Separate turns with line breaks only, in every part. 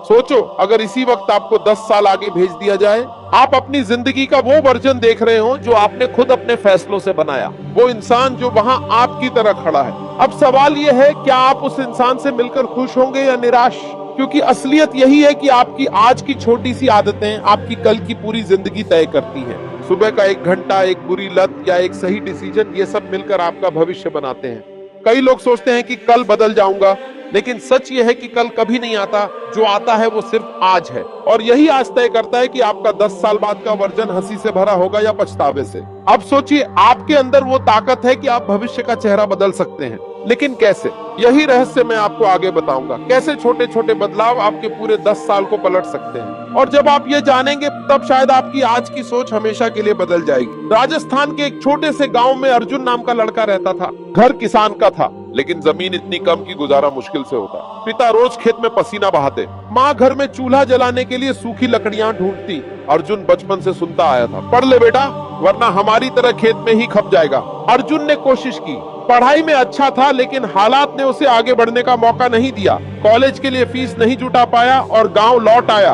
सोचो, अगर इसी वक्त आपको 10 साल आगे भेज दिया जाए, आप अपनी जिंदगी का वो वर्जन देख रहे हो जो आपने खुद अपने फैसलों से बनाया, वो इंसान जो वहां आपकी तरह खड़ा है। अब सवाल ये है, क्या आप उस इंसान से मिलकर खुश होंगे या निराश? क्योंकि असलियत यही है कि आपकी आज की छोटी सी आदतें आपकी कल की पूरी जिंदगी तय करती हैं। सुबह का 1 घंटा, एक बुरी लत या एक सही डिसीजन, ये सब मिलकर आपका भविष्य बनाते हैं। कई लोग सोचते हैं कि कल बदल जाऊंगा, लेकिन सच ये है कि कल कभी नहीं आता, जो आता है वो सिर्फ आज है। और यही आज तय करता है कि आपका 10 साल बाद का वर्जन हंसी से भरा होगा या पछतावे से। अब सोचिए, आपके अंदर वो ताकत है कि आप भविष्य का चेहरा बदल सकते हैं, लेकिन कैसे? यही रहस्य मैं आपको आगे बताऊंगा। कैसे छोटे छोटे बदलाव आपके पूरे 10 साल को पलट सकते हैं। और जब आप ये जानेंगे, तब शायद आपकी आज की सोच हमेशा के लिए बदल जाएगी। राजस्थान के एक छोटे से गांव में अर्जुन नाम का लड़का रहता था। घर किसान का था, लेकिन जमीन इतनी कम कि गुजारा मुश्किल से होता। पिता रोज खेत में पसीना बहाते, माँ घर में चूल्हा जलाने के लिए सूखी लकड़ियां ढूंढती। अर्जुन बचपन से सुनता आया था, पढ़ ले बेटा, वरना हमारी तरह खेत में ही खप जाएगा। अर्जुन ने कोशिश की, पढ़ाई में अच्छा था, लेकिन हालात ने उसे आगे बढ़ने का मौका नहीं दिया। कॉलेज के लिए फीस नहीं जुटा पाया और गांव लौट आया।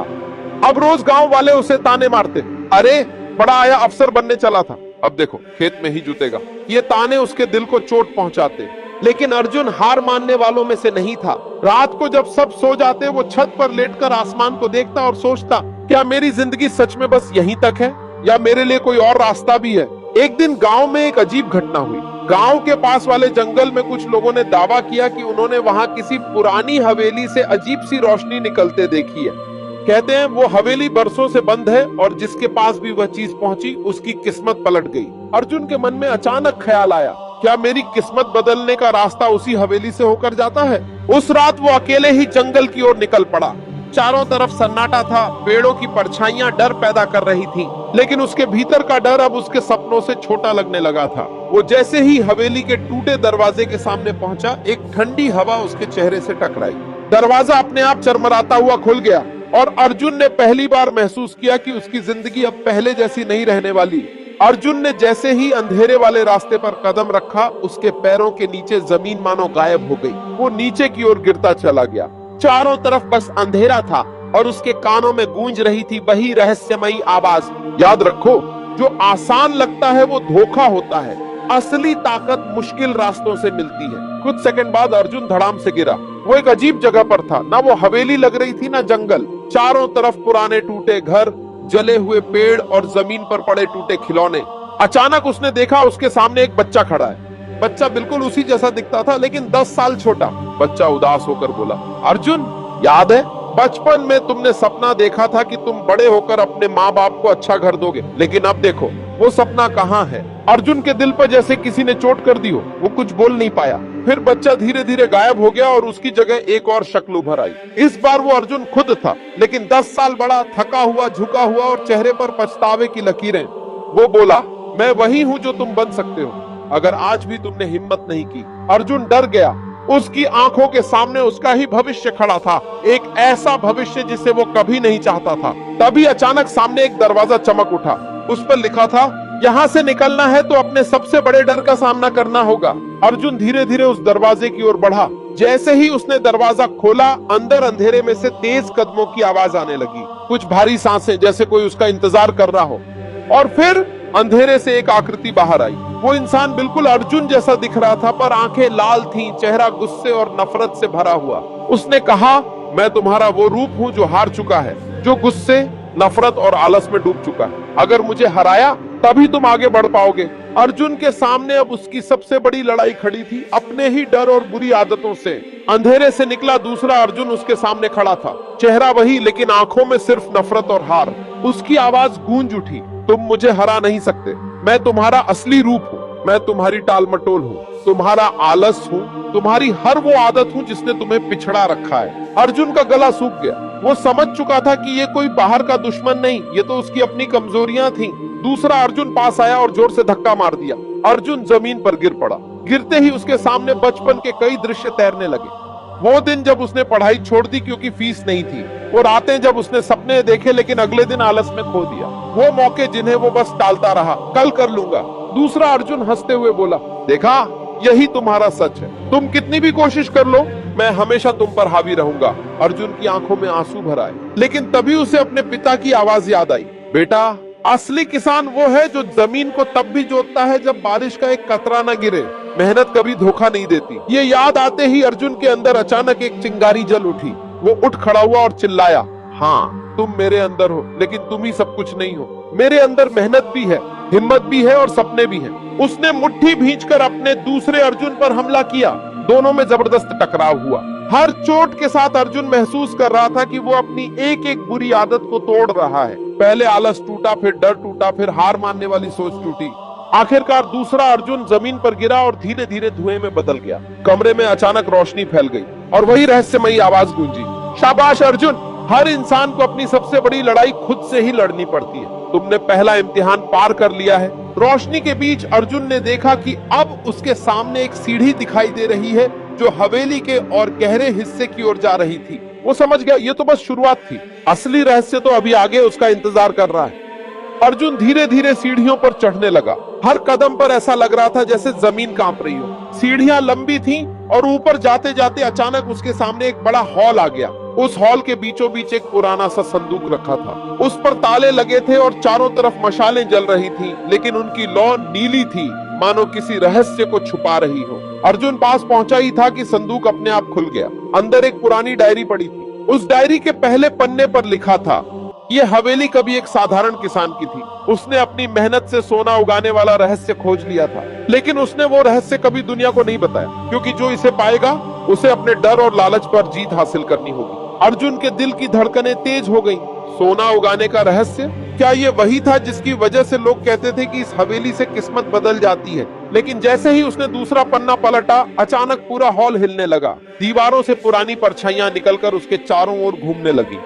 अब रोज गांव वाले उसे ताने मारते, अरे बड़ा आया, अफसर बनने चला था, अब देखो खेत में ही जुतेगा। ये ताने उसके दिल को चोट पहुंचाते, लेकिन अर्जुन हार मानने वालों में से नहीं था। रात को जब सब सो जाते, वो छत पर लेटकर आसमान को देखता और सोचता, क्या मेरी जिंदगी सच में बस यहीं तक है या मेरे लिए कोई और रास्ता भी है? एक दिन गांव में एक अजीब घटना हुई। गांव के पास वाले जंगल में कुछ लोगों ने दावा किया कि उन्होंने वहां किसी पुरानी हवेली से अजीब सी रोशनी निकलते देखी है। कहते हैं वो हवेली बरसों से बंद है और जिसके पास भी वह चीज पहुंची, उसकी किस्मत पलट गई। अर्जुन के मन में अचानक ख्याल आया, क्या मेरी किस्मत बदलने का रास्ता उसी हवेली से होकर जाता है? उस रात वो अकेले ही जंगल की ओर निकल पड़ा। चारों तरफ सन्नाटा था, पेड़ों की परछाइयां डर पैदा कर रही थीं, लेकिन उसके भीतर का डर अब उसके सपनों से छोटा लगने लगा था। वो जैसे ही हवेली के टूटे दरवाजे के सामने पहुंचा, एक ठंडी हवा उसके चेहरे से टकराई। दरवाजा अपने आप चरमराता हुआ खुल गया और अर्जुन ने पहली बार महसूस किया कि उसकी जिंदगी अब पहले जैसी नहीं रहने वाली। अर्जुन ने जैसे ही अंधेरे वाले रास्ते पर कदम रखा, उसके पैरों के नीचे जमीन मानो गायब हो गई। वो नीचे की ओर गिरता चला गया। चारों तरफ बस अंधेरा था और उसके कानों में गूंज रही थी वही रहस्यमयी आवाज, याद रखो, जो आसान लगता है वो धोखा होता है। असली ताकत मुश्किल रास्तों से मिलती है। कुछ सेकंड बाद अर्जुन धड़ाम से गिरा। वो एक अजीब जगह पर था, ना वो हवेली लग रही थी ना जंगल। चारों तरफ पुराने टूटे घर, जले हुए पेड़ और जमीन पर पड़े टूटे खिलौने। अचानक उसने देखा, उसके सामने एक बच्चा खड़ा है। बच्चा बिल्कुल उसी जैसा दिखता था, लेकिन 10 साल छोटा। बच्चा उदास होकर बोला, अर्जुन, याद है बचपन में तुमने सपना देखा था कि तुम बड़े होकर अपने माँ बाप को अच्छा घर दोगे, लेकिन अब देखो वो सपना कहाँ है? अर्जुन के दिल पर जैसे किसी ने चोट कर दी हो। वो कुछ बोल नहीं पाया। फिर बच्चा धीरे धीरे गायब हो गया और उसकी जगह एक और शक्ल उभर आई। इस बार वो अर्जुन खुद था, लेकिन 10 साल बड़ा, थका हुआ, झुका हुआ और चेहरे पर पछतावे की लकीरें। वो बोला, मैं वही हूँ जो तुम बन सकते हो, अगर आज भी तुमने हिम्मत नहीं की। अर्जुन डर गया। उसकी आंखों के सामने उसका ही भविष्य खड़ा था, एक ऐसा भविष्य जिसे वो कभी नहीं चाहता था। तभी अचानक सामने एक दरवाजा चमक उठा। उस पर लिखा था, यहाँ से निकलना है तो अपने सबसे बड़े डर का सामना करना होगा। अर्जुन धीरे धीरे उस दरवाजे की ओर बढ़ा। जैसे ही उसने दरवाजा खोला, अंदर अंधेरे में से तेज कदमों की आवाज आने लगी, कुछ भारी सांसें, जैसे कोई उसका इंतजार कर रहा हो। और फिर अंधेरे से एक आकृति बाहर आई। वो इंसान बिल्कुल अर्जुन जैसा दिख रहा था, पर आंखें लाल थीं, चेहरा गुस्से और नफरत से भरा हुआ। उसने कहा, मैं तुम्हारा वो रूप हूँ जो हार चुका है, जो गुस्से, नफरत और आलस में डूब चुका है। अगर मुझे हराया तभी तुम आगे बढ़ पाओगे। अर्जुन के सामने अब उसकी सबसे बड़ी लड़ाई खड़ी थी, अपने ही डर और बुरी आदतों से। अंधेरे से निकला दूसरा अर्जुन उसके सामने खड़ा था, चेहरा वही, लेकिन आंखों में सिर्फ नफरत और हार। उसकी आवाज गूंज उठी, तुम मुझे हरा नहीं सकते, मैं तुम्हारा असली रूप हूँ, मैं तुम्हारी टाल मटोल हूँ, तुम्हारा आलस हूँ, तुम्हारी हर वो आदत हूँ जिसने तुम्हें पिछड़ा रखा है। अर्जुन का गला सूख गया। वो समझ चुका था कि ये कोई बाहर का दुश्मन नहीं, ये तो उसकी अपनी कमजोरियां थीं। दूसरा अर्जुन पास आया और जोर से धक्का मार दिया। अर्जुन जमीन पर गिर पड़ा। गिरते ही उसके सामने बचपन के कई दृश्य तैरने लगे। वो दिन जब उसने पढ़ाई छोड़ दी क्योंकि फीस नहीं थी, वो रातें जब उसने सपने देखे लेकिन अगले दिन आलस में खो दिया, वो मौके जिन्हें वो बस टालता रहा, कल कर लूंगा। दूसरा अर्जुन हंसते हुए बोला, देखा यही तुम्हारा सच है। तुम कितनी भी कोशिश कर लो, मैं हमेशा तुम पर हावी रहूंगा। अर्जुन की आंखों में आंसू भर आए, लेकिन तभी उसे अपने पिता की आवाज याद आई। बेटा, असली किसान वो है जो जमीन को तब भी जोतता है जब बारिश का एक कतरा न गिरे। मेहनत कभी धोखा नहीं देती। ये याद आते ही अर्जुन के अंदर अचानक एक चिंगारी जल उठी। वो उठ खड़ा हुआ और चिल्लाया, हाँ, तुम मेरे अंदर हो, लेकिन तुम ही सब कुछ नहीं हो। मेरे अंदर मेहनत भी है, हिम्मत भी है और सपने भी हैं। उसने मुट्ठी भींचकर अपने दूसरे अर्जुन पर हमला किया। दोनों में जबरदस्त टकराव हुआ। हर चोट के साथ अर्जुन महसूस कर रहा था कि वो अपनी एक एक बुरी आदत को तोड़ रहा है। पहले आलस टूटा, फिर डर टूटा, फिर हार मानने वाली सोच टूटी। आखिरकार दूसरा अर्जुन जमीन पर गिरा और धीरे धीरे धुएं में बदल गया। कमरे में अचानक रोशनी फैल गई और वही रहस्यमयी आवाज गूंजी, शाबाश अर्जुन, हर इंसान को अपनी सबसे बड़ी लड़ाई खुद से ही लड़नी पड़ती है। तुमने पहला इम्तिहान पार कर लिया है। रोशनी के बीच अर्जुन ने देखा कि अब उसके सामने एक सीढ़ी दिखाई दे रही है जो हवेली के और गहरे हिस्से की ओर जा रही थी। वो समझ गया ये तो बस शुरुआत थी, असली रहस्य तो अभी आगे उसका इंतजार कर रहा है। अर्जुन धीरे धीरे सीढ़ियों पर चढ़ने लगा। हर कदम पर ऐसा लग रहा था जैसे जमीन कांप रही हो। सीढ़ियां लंबी थीं और ऊपर जाते जाते अचानक उसके सामने एक बड़ा हॉल आ गया। उस हॉल के बीचों बीच एक पुराना सा संदूक रखा था। उस पर ताले लगे थे और चारों तरफ मशालें जल रही थीं, लेकिन उनकी लौ नीली थी, मानो किसी रहस्य को छुपा रही हो। अर्जुन पास पहुंचा ही था कि संदूक अपने आप खुल गया। अंदर एक पुरानी डायरी पड़ी थी। उस डायरी के पहले पन्ने पर लिखा था, ये हवेली कभी एक साधारण किसान की थी। उसने अपनी मेहनत से सोना उगाने वाला रहस्य खोज लिया था, लेकिन उसने वो रहस्य कभी दुनिया को नहीं बताया, क्योंकि जो इसे पाएगा उसे अपने डर और लालच पर जीत हासिल करनी होगी। अर्जुन के दिल की धड़कनें तेज हो गईं। सोना उगाने का रहस्य, क्या ये वही था जिसकी वजह से लोग कहते थे कि इस हवेली से किस्मत बदल जाती है? लेकिन जैसे ही उसने दूसरा पन्ना पलटा, अचानक पूरा हॉल हिलने लगा। दीवारों से पुरानी परछाइयां निकलकर उसके चारों ओर घूमने लगी।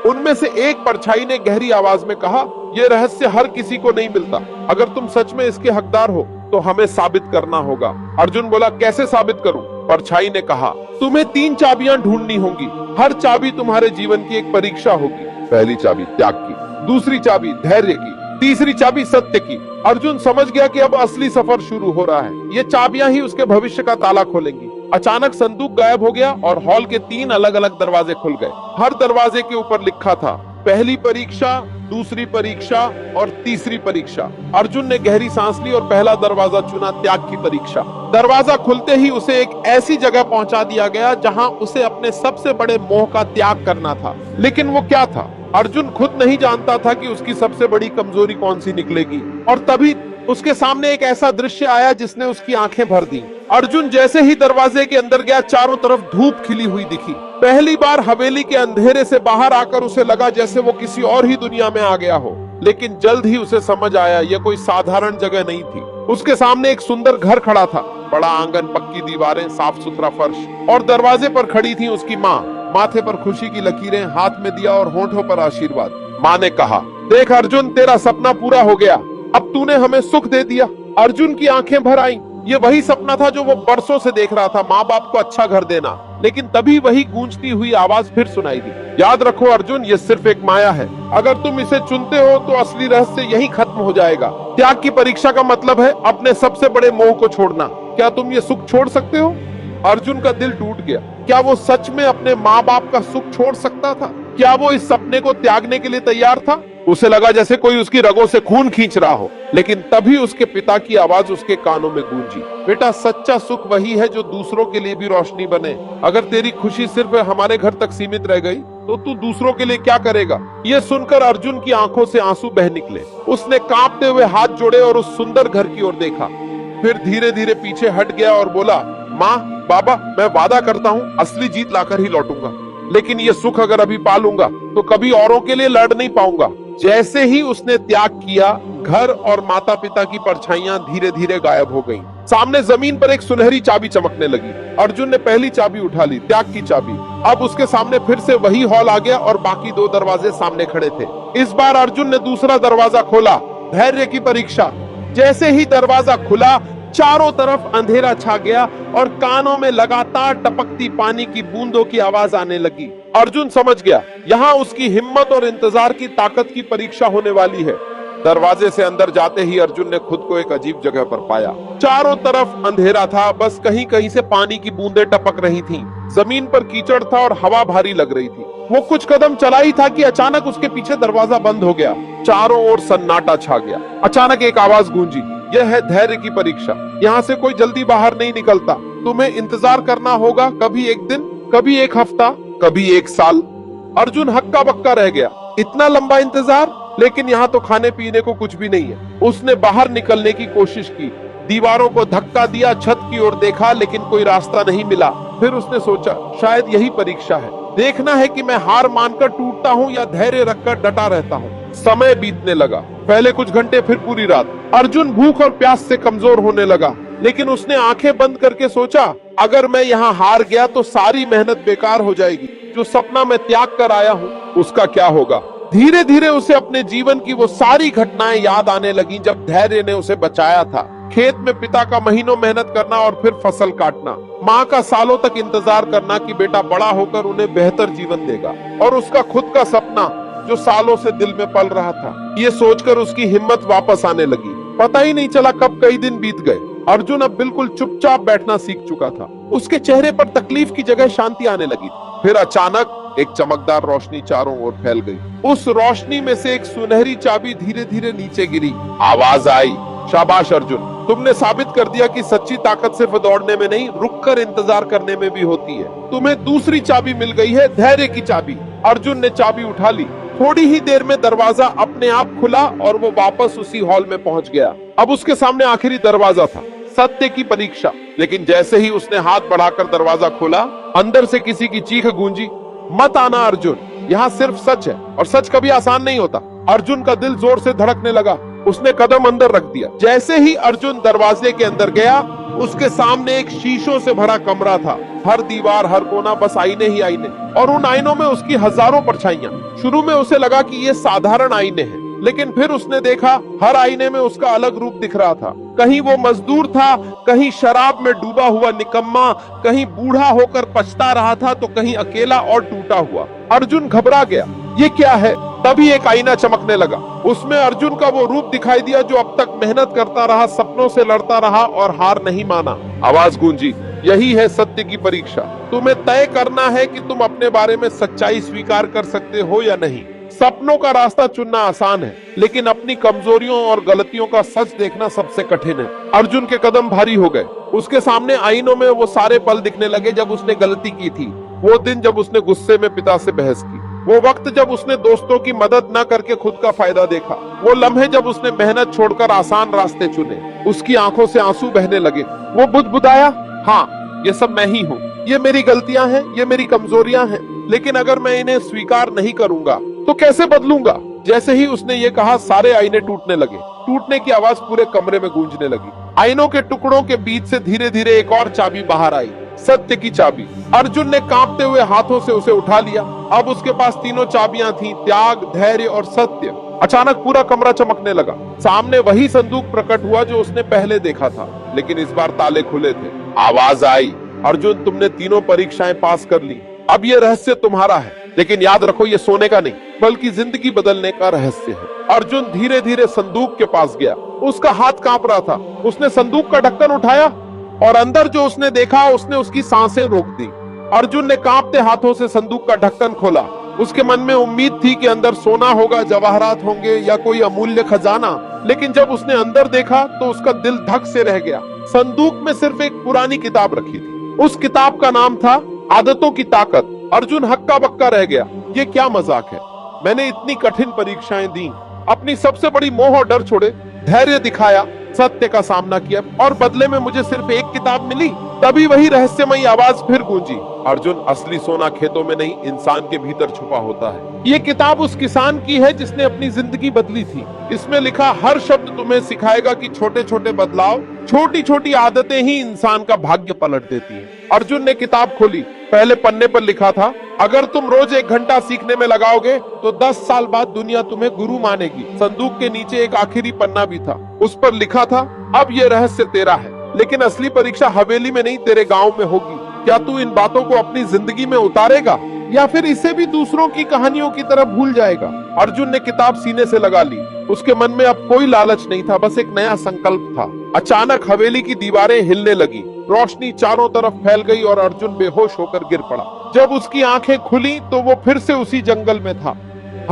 उनमें से एक परछाई ने गहरी आवाज में कहा, ये रहस्य हर किसी को नहीं मिलता। अगर तुम सच में इसके हकदार हो तो हमें साबित करना होगा। अर्जुन बोला, कैसे साबित करूं? परछाई ने कहा, तुम्हें 3 चाबियां ढूंढनी होंगी। हर चाबी तुम्हारे जीवन की एक परीक्षा होगी। पहली चाबी त्याग की, दूसरी चाबी धैर्य की, तीसरी चाबी सत्य की। अर्जुन समझ गया कि अब असली सफर शुरू हो रहा है। ये चाबियां ही उसके भविष्य का ताला खोलेंगी। अचानक संदूक गायब हो गया और हॉल के 3 अलग अलग दरवाजे खुल गए। हर दरवाजे के ऊपर लिखा था, पहली परीक्षा, दूसरी परीक्षा और तीसरी परीक्षा। अर्जुन ने गहरी सांस ली और पहला दरवाजा चुना, त्याग की परीक्षा। दरवाजा खुलते ही उसे एक ऐसी जगह पहुंचा दिया गया जहां उसे अपने सबसे बड़े मोह का त्याग करना था। लेकिन वो क्या था? अर्जुन खुद नहीं जानता था कि उसकी सबसे बड़ी कमजोरी कौन सी निकलेगी। और तभी उसके सामने एक ऐसा दृश्य आया जिसने उसकी आंखें भर दी। अर्जुन जैसे ही दरवाजे के अंदर गया, चारों तरफ धूप खिली हुई दिखी। पहली बार हवेली के अंधेरे से बाहर आकर उसे लगा जैसे वो किसी और ही दुनिया में आ गया हो। लेकिन जल्द ही उसे समझ आया ये कोई साधारण जगह नहीं थी। उसके सामने एक सुंदर घर खड़ा था। बड़ा आंगन, पक्की दीवारें, साफ सुथरा फर्श और दरवाजे पर खड़ी थी उसकी माँ। माथे पर खुशी की लकीरें, हाथ में दिया और होंठों पर आशीर्वाद। माँ ने कहा, देख अर्जुन, तेरा सपना पूरा हो गया। अब तूने हमें सुख दे दिया। अर्जुन की आंखें भर आईं। ये वही सपना था जो वो बरसों से देख रहा था, माँ बाप को अच्छा घर देना। लेकिन तभी वही गूंजती हुई आवाज फिर सुनाई दी, याद रखो अर्जुन, ये सिर्फ एक माया है। अगर तुम इसे चुनते हो तो असली रहस्य यही खत्म हो जाएगा। त्याग की परीक्षा का मतलब है अपने सबसे बड़े मोह को छोड़ना। क्या तुम ये सुख छोड़ सकते हो? अर्जुन का दिल टूट गया। क्या वो सच में अपने माँ बाप का सुख छोड़ सकता था? क्या वो इस सपने को त्यागने के लिए तैयार था? उसे लगा जैसे कोई उसकी रगों से खून खींच रहा हो। लेकिन तभी उसके पिता की आवाज उसके कानों में गूंजी, बेटा, सच्चा सुख वही है जो दूसरों के लिए भी रोशनी बने। अगर तेरी खुशी सिर्फ हमारे घर तक सीमित रह गई तो तू दूसरों के लिए क्या करेगा? ये सुनकर अर्जुन की आंखों से आंसू बह निकले। उसने कांपते हुए हाथ जोड़े और उस सुंदर घर की ओर देखा। फिर धीरे धीरे पीछे हट गया और बोला, माँ, बाबा, मैं वादा करता हूँ असली जीत लाकर ही लौटूंगा। लेकिन ये सुख अगर अभी पालूंगा तो कभी औरों के लिए लड़ नहीं पाऊंगा। जैसे ही उसने त्याग किया, घर और माता पिता की परछाइयां धीरे धीरे गायब हो गईं। सामने जमीन पर एक सुनहरी चाबी चमकने लगी। अर्जुन ने पहली चाबी उठा ली, त्याग की चाबी। अब उसके सामने फिर से वही हॉल आ गया और बाकी 2 दरवाजे सामने खड़े थे। इस बार अर्जुन ने दूसरा दरवाजा खोला, धैर्य की परीक्षा। जैसे ही दरवाजा खुला, चारों तरफ अंधेरा छा गया और कानों में लगातार टपकती पानी की बूंदों की आवाज आने लगी। अर्जुन समझ गया यहाँ उसकी हिम्मत और इंतजार की ताकत की परीक्षा होने वाली है। दरवाजे से अंदर जाते ही अर्जुन ने खुद को एक अजीब जगह पर पाया। चारों तरफ अंधेरा था, बस कहीं कहीं से पानी की बूंदें टपक रही थीं। जमीन पर कीचड़ था और हवा भारी लग रही थी। वो कुछ कदम चला ही था कि अचानक उसके पीछे दरवाजा बंद हो गया। चारों ओर सन्नाटा छा गया। अचानक एक आवाज गूंजी, यह है धैर्य की परीक्षा। यहाँ से कोई जल्दी बाहर नहीं निकलता। तुम्हें इंतजार करना होगा, कभी एक दिन, कभी एक हफ्ता, कभी एक साल। अर्जुन हक्का बक्का रह गया। इतना लंबा इंतजार? लेकिन यहाँ तो खाने पीने को कुछ भी नहीं है। उसने बाहर निकलने की कोशिश की, दीवारों को धक्का दिया, छत की ओर देखा, लेकिन कोई रास्ता नहीं मिला। फिर उसने सोचा, शायद यही परीक्षा है। देखना है कि मैं हार मानकर टूटता हूँ या धैर्य रखकर डटा रहता हूँ। समय बीतने लगा, पहले कुछ घंटे, फिर पूरी रात। अर्जुन भूख और प्यास से कमजोर होने लगा, लेकिन उसने आंखें बंद करके सोचा, अगर मैं यहाँ हार गया तो सारी मेहनत बेकार हो जाएगी। जो सपना मैं त्याग कर आया हूँ उसका क्या होगा? धीरे धीरे उसे अपने जीवन की वो सारी घटनाएं याद आने लगी जब धैर्य ने उसे बचाया था। खेत में पिता का महीनों मेहनत करना और फिर फसल काटना, माँ का सालों तक इंतजार करना कि बेटा बड़ा होकर उन्हें बेहतर जीवन देगा, और उसका खुद का सपना जो सालों से दिल में पल रहा था। ये सोचकर उसकी हिम्मत वापस आने लगी। पता ही नहीं चला कब कई दिन बीत गए। अर्जुन अब बिल्कुल चुपचाप बैठना सीख चुका था। उसके चेहरे पर तकलीफ की जगह शांति आने लगी। फिर अचानक एक चमकदार रोशनी चारों ओर फैल गई। उस रोशनी में से एक सुनहरी चाबी धीरे धीरे नीचे गिरी। आवाज आई, शाबाश अर्जुन, तुमने साबित कर दिया कि सच्ची ताकत सिर्फ दौड़ने में नहीं, रुककर इंतजार करने में भी होती है। तुम्हें दूसरी चाबी मिल गई है, धैर्य की चाबी। अर्जुन ने चाबी उठा ली। थोड़ी ही देर में दरवाजा अपने आप खुला और वो वापस उसी हॉल में पहुंच गया। अब उसके सामने आखिरी दरवाजा था, सत्य की परीक्षा। लेकिन जैसे ही उसने हाथ बढ़ाकर दरवाजा खोला, अंदर से किसी की चीख गूंजी, मत आना अर्जुन, यहाँ सिर्फ सच है, और सच कभी आसान नहीं होता। अर्जुन का दिल जोर से धड़कने लगा। उसने कदम अंदर रख दिया। जैसे ही अर्जुन दरवाजे के अंदर गया, उसके सामने एक शीशों से भरा कमरा था। हर दीवार, हर कोना बस आईने ही आईने, और उन आईनों में उसकी हजारों परछाइयां। शुरू में उसे लगा कि ये साधारण आईने हैं, लेकिन फिर उसने देखा हर आईने में उसका अलग रूप दिख रहा था। कहीं वो मजदूर था, कहीं शराब में डूबा हुआ निकम्मा, कहीं बूढ़ा होकर पछता रहा था, तो कहीं अकेला और टूटा हुआ। अर्जुन घबरा गया, ये क्या है? तभी एक आईना चमकने लगा। उसमें अर्जुन का वो रूप दिखाई दिया जो अब तक मेहनत करता रहा, सपनों से लड़ता रहा और हार नहीं माना। आवाज गूंजी, यही है सत्य की परीक्षा। तुम्हें तय करना है कि तुम अपने बारे में सच्चाई स्वीकार कर सकते हो या नहीं। सपनों का रास्ता चुनना आसान है, लेकिन अपनी कमजोरियों और गलतियों का सच देखना सबसे कठिन है। अर्जुन के कदम भारी हो गए। उसके सामने आईनों में वो सारे पल दिखने लगे जब उसने गलती की थी। वो दिन जब उसने गुस्से में पिता से बहस की, वो वक्त जब उसने दोस्तों की मदद न करके खुद का फायदा देखा, वो लम्हे जब उसने मेहनत छोड़कर आसान रास्ते चुने। उसकी आंखों से आंसू बहने लगे। वो बुदबुदाया, हाँ, ये सब मैं ही हूँ, ये मेरी गलतियां हैं, ये मेरी कमजोरियां हैं, लेकिन अगर मैं इन्हें स्वीकार नहीं करूंगा तो कैसे बदलूंगा? जैसे ही उसने ये कहा, सारे आईने टूटने लगे। टूटने की आवाज पूरे कमरे में गूंजने लगी। आईनों के टुकड़ों के बीच से धीरे धीरे एक और चाबी बाहर आई, सत्य की चाबी। अर्जुन ने कांपते हुए हाथों से उसे उठा लिया। अब उसके पास तीनों चाबियां थीं, त्याग, धैर्य और सत्य। अचानक पूरा कमरा चमकने लगा। सामने वही संदूक प्रकट हुआ जो उसने पहले देखा था, लेकिन इस बार ताले खुले थे। आवाज आई, अर्जुन, तुमने तीनों परीक्षाएं पास कर ली। अब ये रहस्य तुम्हारा है, लेकिन याद रखो, ये सोने का नहीं बल्कि जिंदगी बदलने का रहस्य है। अर्जुन धीरे धीरे संदूक के पास गया। उसका हाथ कांप रहा था। उसने संदूक का ढक्कन उठाया और अंदर जो उसने देखा, उसने उसकी सांसें रोक दी। अर्जुन ने कांपते हाथों से संदूक का ढक्कन खोला। उसके मन में उम्मीद थी कि अंदर सोना होगा, जवाहरात होंगे या कोई अमूल्य खजाना, लेकिन जब उसने अंदर देखा तो उसका दिल धक से रह गया। संदूक में सिर्फ एक पुरानी किताब रखी थी। उस किताब का नाम था आदतों की ताकत। अर्जुन हक्का बक्का रह गया। ये क्या मजाक है? मैंने इतनी कठिन परीक्षाएं दी, अपनी सबसे बड़ी मोह और डर छोड़े, धैर्य दिखाया, सत्य का सामना किया, और बदले में मुझे सिर्फ एक किताब मिली। तभी वही रहस्यमयी आवाज फिर गूंजी, अर्जुन, असली सोना खेतों में नहीं, इंसान के भीतर छुपा होता है। ये किताब उस किसान की है जिसने अपनी जिंदगी बदली थी। इसमें लिखा हर शब्द तुम्हें सिखाएगा कि छोटे छोटे बदलाव, छोटी छोटी आदतें ही इंसान का भाग्य पलट देती हैं। अर्जुन ने किताब खोली। पहले पन्ने पर लिखा था, अगर तुम रोज 1 घंटा सीखने में लगाओगे तो 10 साल बाद दुनिया तुम्हें गुरु मानेगी। संदूक के नीचे एक आखिरी पन्ना भी था। उस पर लिखा था, अब ये रहस्य तेरा है, लेकिन असली परीक्षा हवेली में नहीं, तेरे गांव में होगी। क्या तू इन बातों को अपनी जिंदगी में उतारेगा? या फिर इसे भी दूसरों की कहानियों की तरह भूल जाएगा? अर्जुन ने किताब सीने से लगा ली। उसके मन में अब कोई लालच नहीं था, बस एक नया संकल्प था। अचानक हवेली की दीवारें हिलने लगी, रोशनी चारों तरफ फैल गई और अर्जुन बेहोश होकर गिर पड़ा। जब उसकी आंखें खुली तो वो फिर से उसी जंगल में था।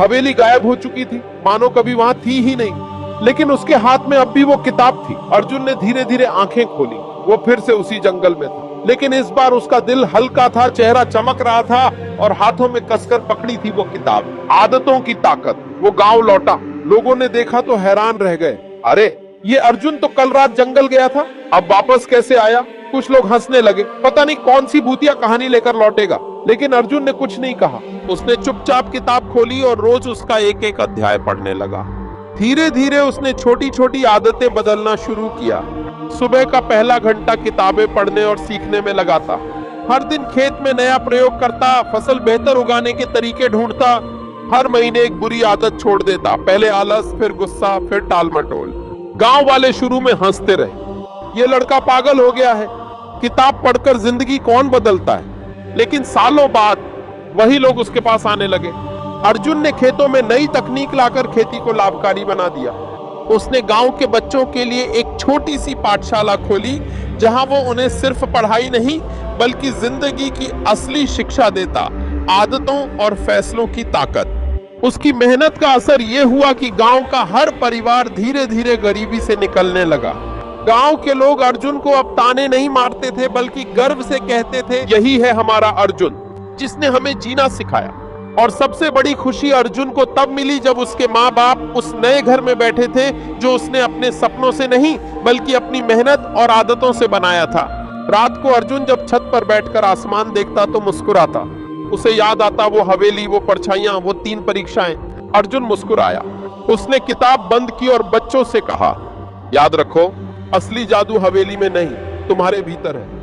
हवेली गायब हो चुकी थी, मानो कभी वहां थी ही नहीं। लेकिन उसके हाथ में अब भी वो किताब थी। अर्जुन ने धीरे धीरे आंखें खोली। वो फिर से उसी जंगल में था, लेकिन इस बार उसका दिल हल्का था, चेहरा चमक रहा था और हाथों में कसकर पकड़ी थी वो किताब, आदतों की ताकत। वो गांव लौटा। लोगों ने देखा तो हैरान रह गए। अरे, ये अर्जुन तो कल रात जंगल गया था, अब वापस कैसे आया? कुछ लोग हंसने लगे, पता नहीं कौन सी भूतिया कहानी लेकर लौटेगा। लेकिन अर्जुन ने कुछ नहीं कहा। उसने चुपचाप किताब खोली और रोज उसका एक एक अध्याय पढ़ने लगा। धीरे धीरे उसने छोटी छोटी आदतें बदलना शुरू किया। सुबह का पहला घंटा किताबें पढ़ने और सीखने में लगाता। हर दिन खेत में नया प्रयोग करता, फसल बेहतर उगाने के तरीके ढूंढता। हर महीने एक बुरी आदत छोड़ देता, पहले आलस, फिर गुस्सा, फिर टाल मटोल। गांव वाले शुरू में हंसते रहे, ये लड़का पागल हो गया है, किताब पढ़कर जिंदगी कौन बदलता है? लेकिन सालों बाद वही लोग उसके पास आने लगे। अर्जुन ने खेतों में नई तकनीक लाकर खेती को लाभकारी बना दिया। उसने गांव के बच्चों के लिए एक छोटी सी पाठशाला खोली, जहां वो उन्हें सिर्फ पढ़ाई नहीं बल्कि जिंदगी की असली शिक्षा देता, आदतों और फैसलों की ताकत। उसकी मेहनत का असर ये हुआ कि गांव का हर परिवार धीरे धीरे गरीबी से निकलने लगा। गांव के लोग अर्जुन को अब ताने नहीं मारते थे, बल्कि गर्व से कहते थे, यही है हमारा अर्जुन, जिसने हमें जीना सिखाया। और सबसे बड़ी खुशी अर्जुन को तब मिली जब उसके माँ बाप उस नए घर में बैठे थे, जो उसने अपने सपनों से नहीं बल्कि अपनी मेहनत और आदतों से बनाया था। रात को अर्जुन जब छत पर बैठकर आसमान देखता तो मुस्कुराता। उसे याद आता वो हवेली, वो परछाइयां, वो 3 परीक्षाएं। अर्जुन मुस्कुराया। उसने किताब बंद की और बच्चों से कहा, याद रखो, असली जादू हवेली में नहीं, तुम्हारे भीतर है।